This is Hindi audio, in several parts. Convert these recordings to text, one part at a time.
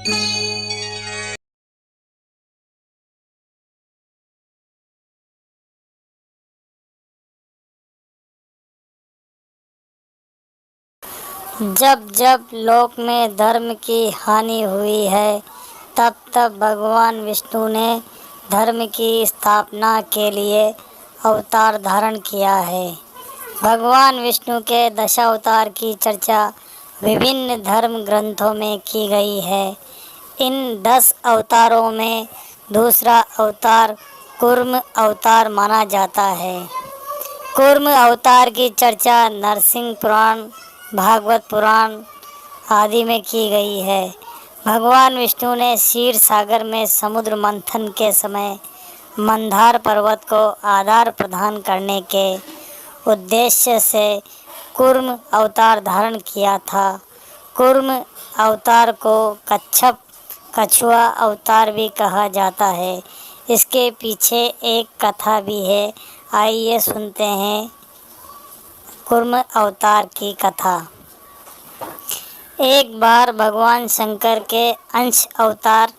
जब जब लोक में धर्म की हानि हुई है, तब तब भगवान विष्णु ने धर्म की स्थापना के लिए अवतार धारण किया है। भगवान विष्णु के दशावतार की चर्चा विभिन्न धर्म ग्रंथों में की गई है। इन 10 अवतारों में दूसरा अवतार कूर्म अवतार माना जाता है। कूर्म अवतार की चर्चा नरसिंह पुराण, भागवत पुराण आदि में की गई है। भगवान विष्णु ने क्षीर सागर में समुद्र मंथन के समय मंदार पर्वत को आधार प्रदान करने के उद्देश्य से कूर्म अवतार धारण किया था। कूर्म अवतार को कच्छप कछुआ अवतार भी कहा जाता है। इसके पीछे एक कथा भी है। आइए सुनते हैं कूर्म अवतार की कथा। एक बार भगवान शंकर के अंश अवतार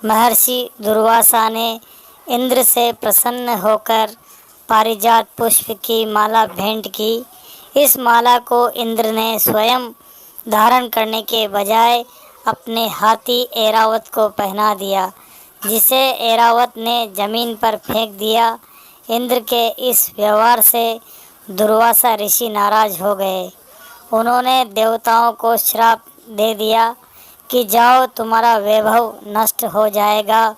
महर्षि दुर्वासा ने इंद्र से प्रसन्न होकर पारिजात पुष्प की माला भेंट की। इस माला को इंद्र ने स्वयं धारण करने के बजाय अपने हाथी ऐरावत को पहना दिया, जिसे ऐरावत ने जमीन पर फेंक दिया। इंद्र के इस व्यवहार से दुर्वासा ऋषि नाराज हो गए। उन्होंने देवताओं को श्राप दे दिया कि जाओ, तुम्हारा वैभव नष्ट हो जाएगा,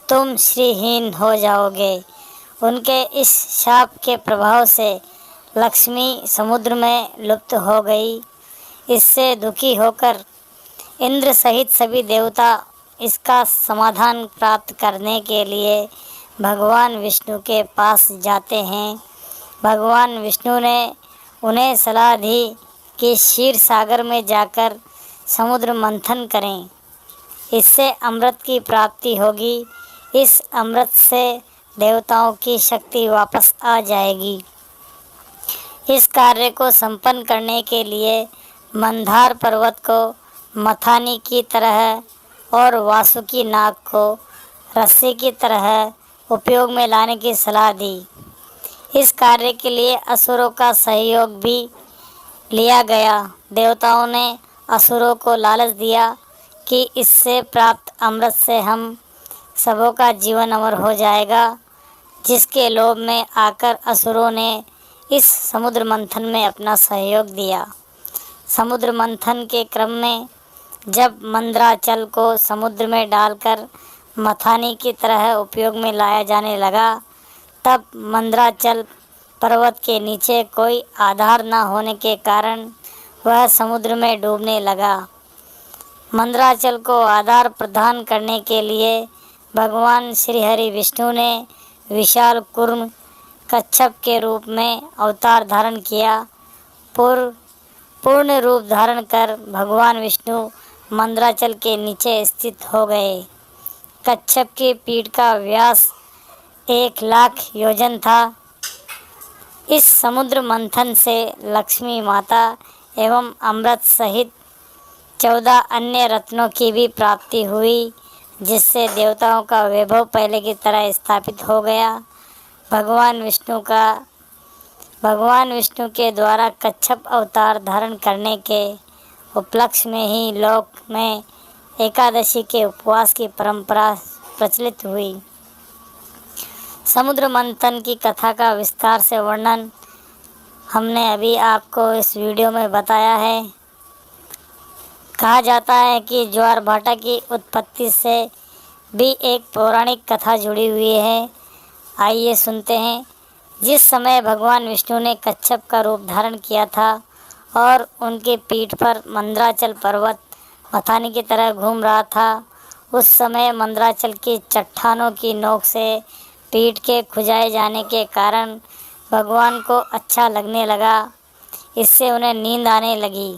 तुम श्रीहीन हो जाओगे। उनके इस शाप के प्रभाव से लक्ष्मी समुद्र में लुप्त हो गई। इससे दुखी होकर इंद्र सहित सभी देवता इसका समाधान प्राप्त करने के लिए भगवान विष्णु के पास जाते हैं। भगवान विष्णु ने उन्हें सलाह दी कि क्षीर सागर में जाकर समुद्र मंथन करें, इससे अमृत की प्राप्ति होगी। इस अमृत से देवताओं की शक्ति वापस आ जाएगी। इस कार्य को संपन्न करने के लिए मंदार पर्वत को मथानी की तरह और वासुकी नाग को रस्सी की तरह उपयोग में लाने की सलाह दी। इस कार्य के लिए असुरों का सहयोग भी लिया गया। देवताओं ने असुरों को लालच दिया कि इससे प्राप्त अमृत से हम सबों का जीवन अमर हो जाएगा, जिसके लोभ में आकर असुरों ने इस समुद्र मंथन में अपना सहयोग दिया। समुद्र मंथन के क्रम में जब मंदराचल को समुद्र में डालकर मथानी की तरह उपयोग में लाया जाने लगा, तब मंदराचल पर्वत के नीचे कोई आधार न होने के कारण वह समुद्र में डूबने लगा। मंदराचल को आधार प्रदान करने के लिए भगवान श्री हरि विष्णु ने विशाल कूर्म कच्छप के रूप में अवतार धारण किया। पूर्ण रूप धारण कर भगवान विष्णु मंदराचल के नीचे स्थित हो गए। कच्छप की पीठ का व्यास 1,00,000 योजन था। इस समुद्र मंथन से लक्ष्मी माता एवं अमृत सहित 14 अन्य रत्नों की भी प्राप्ति हुई, जिससे देवताओं का वैभव पहले की तरह स्थापित हो गया। भगवान विष्णु के द्वारा कच्छप अवतार धारण करने के उपलक्ष्य में ही लोक में एकादशी के उपवास की परंपरा प्रचलित हुई। समुद्र मंथन की कथा का विस्तार से वर्णन हमने अभी आपको इस वीडियो में बताया है। कहा जाता है कि ज्वार भाटा की उत्पत्ति से भी एक पौराणिक कथा जुड़ी हुई है। आइए सुनते हैं। जिस समय भगवान विष्णु ने कच्छप का रूप धारण किया था और उनकी पीठ पर मंदराचल पर्वत मथानी की तरह घूम रहा था, उस समय मंदराचल की चट्टानों की नोक से पीठ के खुजाए जाने के कारण भगवान को अच्छा लगने लगा। इससे उन्हें नींद आने लगी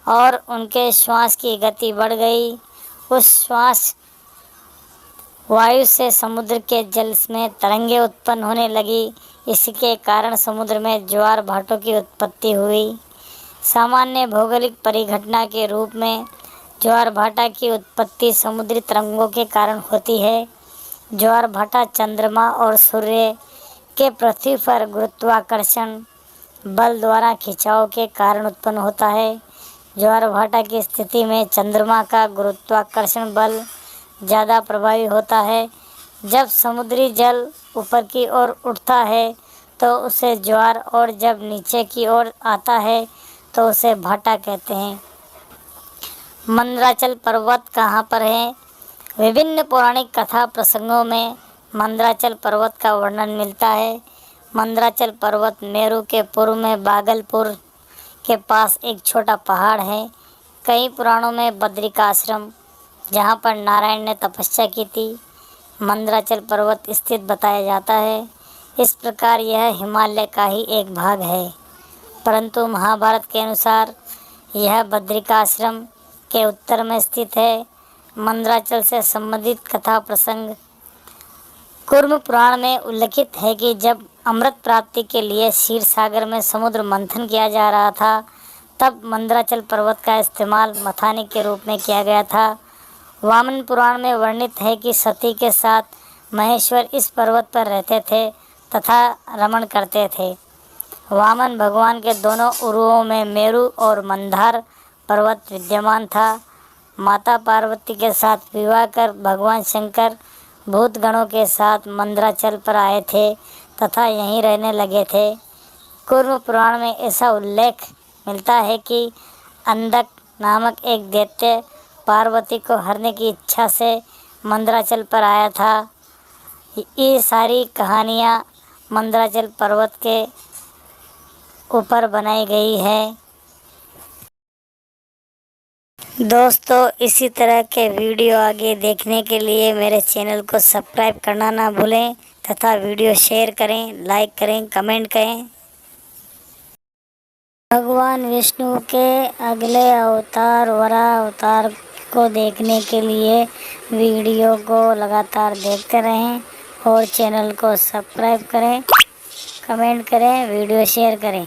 और उनके श्वास की गति बढ़ गई। उस श्वास वायु से समुद्र के जल में तरंगें उत्पन्न होने लगी। इसके कारण समुद्र में ज्वार भाटों की उत्पत्ति हुई। सामान्य भौगोलिक परिघटना के रूप में ज्वार भाटा की उत्पत्ति समुद्री तरंगों के कारण होती है। ज्वार भाटा चंद्रमा और सूर्य के पृथ्वी पर गुरुत्वाकर्षण बल द्वारा खिंचाव के कारण उत्पन्न होता है। ज्वार भाटा की स्थिति में चंद्रमा का गुरुत्वाकर्षण बल ज़्यादा प्रभावी होता है। जब समुद्री जल ऊपर की ओर उठता है तो उसे ज्वार, और जब नीचे की ओर आता है तो उसे भाटा कहते हैं। मंदराचल पर्वत कहाँ पर है? विभिन्न पौराणिक कथा प्रसंगों में मंदराचल पर्वत का वर्णन मिलता है। मंदराचल पर्वत मेरू के पूर्व में भागलपुर के पास एक छोटा पहाड़ है। कई पुराणों में बद्रिकाश्रम, जहाँ पर नारायण ने तपस्या की थी, मंदराचल पर्वत स्थित बताया जाता है। इस प्रकार यह हिमालय का ही एक भाग है, परंतु महाभारत के अनुसार यह बद्रिकाश्रम के उत्तर में स्थित है। मंदराचल से संबंधित कथा प्रसंग कूर्म पुराण में उल्लिखित है कि जब अमृत प्राप्ति के लिए क्षीर सागर में समुद्र मंथन किया जा रहा था, तब मंदराचल पर्वत का इस्तेमाल मथाने के रूप में किया गया था। वामन पुराण में वर्णित है कि सती के साथ महेश्वर इस पर्वत पर रहते थे तथा रमण करते थे। वामन भगवान के दोनों उरुओं में मेरु और मंदार पर्वत विद्यमान था। माता पार्वती के साथ विवाह कर भगवान शंकर भूतगणों के साथ मंदराचल पर आए थे तथा यहीं रहने लगे थे। कूर्म पुराण में ऐसा उल्लेख मिलता है कि अंधक नामक एक दैत्य पार्वती को हरने की इच्छा से मंदराचल पर आया था। ये सारी कहानियाँ मंदराचल पर्वत के ऊपर बनाई गई है। दोस्तों, इसी तरह के वीडियो आगे देखने के लिए मेरे चैनल को सब्सक्राइब करना ना भूलें तथा वीडियो शेयर करें, लाइक करें, कमेंट करें। भगवान विष्णु के अगले अवतार वराह अवतार को देखने के लिए वीडियो को लगातार देखते रहें और चैनल को सब्सक्राइब करें, कमेंट करें, वीडियो शेयर करें।